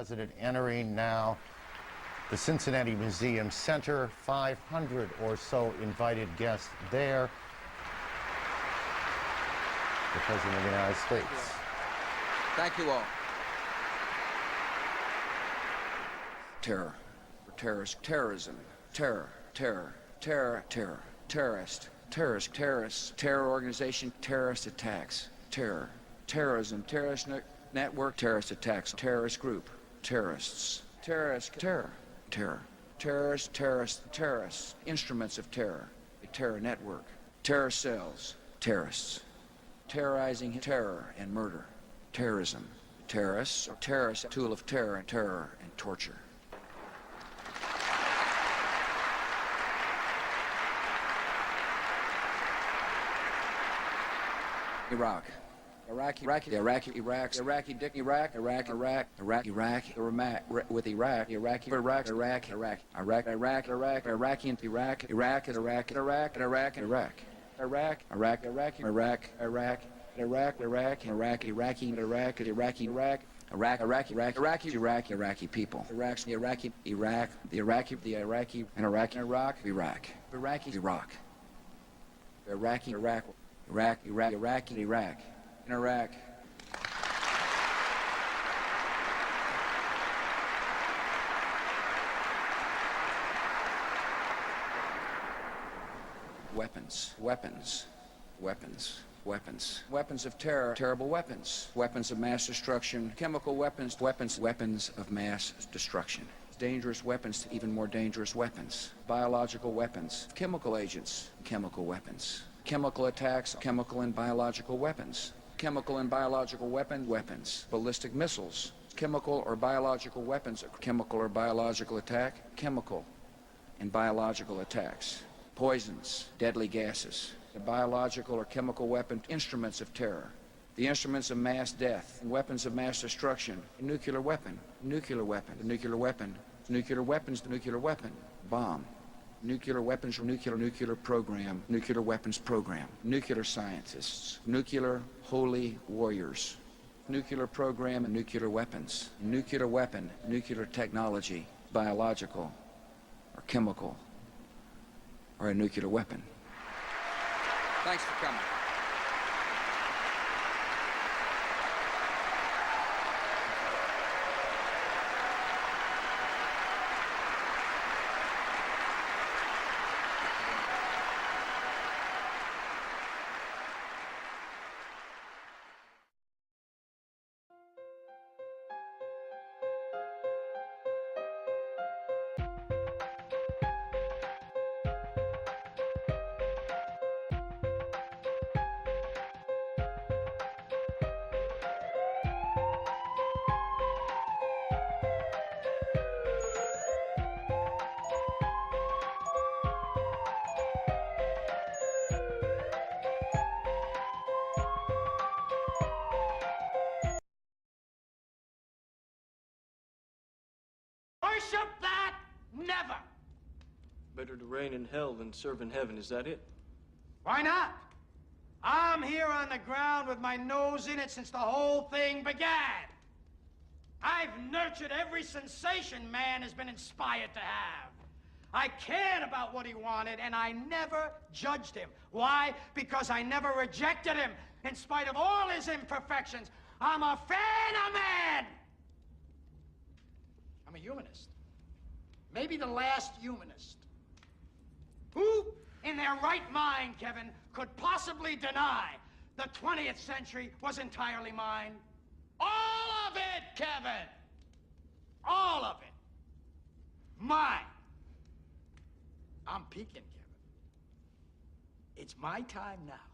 president entering now the Cincinnati Museum Center. 500 or so invited guests there. The President of the United States. Thank you all. Terror, terrorist, terrorism, terror, terror, terror, terror, terrorist, terrorist, terrorist, terror organization, terrorist attacks, terror, terrorism, terrorist network, terrorist attacks, terrorist group, terrorists, terrorist, terror, terror, terrorist, terrorist, terrorists, instruments of terror, a terror network, terror cells, terrorists, terrorizing terror and murder, terrorism, terrorists, or terrorist, tool of terror and torture. Iraq. Iraqi, Iraq, Iraq, with Iraq, Iraqi, Iraq, Iraq, Iraq, Iraq, Iraq, Iraq, Iraqi, Iraq, Iraq, Iraq, Iraq, Iraq, Iraq, Iraq, Iraq, Iraq, Iraq, Iraq, Iraq, Iraq, Iraq, Iraqi, Iraq, Iraqi, Iraq, Iraq, Iraq, Iraq, Iraqi, Iraq, Iraqi people. Iraq's the Iraqi, Iraq, the Iraqi, and Iraq, Iraq, Iraq, Iraqi, Iraq, Iraqi, Iraq, Iraq, Iraq, Iraqi, Iraq, in Iraq. Weapons, weapons, weapons, weapons, weapons of terror, terrible weapons, weapons of mass destruction, chemical weapons, weapons of mass destruction. Dangerous weapons, even more dangerous weapons, biological weapons, chemical agents, chemical weapons, chemical attacks, chemical and biological weapons, chemical and biological weapons, ballistic missiles, chemical or biological weapons, chemical or biological attack, chemical and biological attacks, poisons, deadly gases, the biological or chemical weapon, instruments of terror, the instruments of mass death, weapons of mass destruction, nuclear weapon, nuclear weapon, nuclear weapon, nuclear weapons, nuclear weapon, bomb, nuclear weapons, nuclear program, nuclear weapons program, nuclear scientists, nuclear holy warriors, nuclear program and nuclear weapons, nuclear weapon, nuclear technology, biological or chemical or a nuclear weapon. Thanks for coming. Worship that? Never. Better to reign in hell than serve in heaven, is that it? Why not? I'm here on the ground with my nose in it since the whole thing began. I've nurtured every sensation man has been inspired to have. I cared about what he wanted, and I never judged him. Why? Because I never rejected him. In spite of all his imperfections, I'm a fan of man. I'm a humanist. Maybe the last humanist. Who, in their right mind, Kevin, could possibly deny the 20th century was entirely mine? All of it, Kevin! All of it. Mine. I'm peaking, Kevin. It's my time now.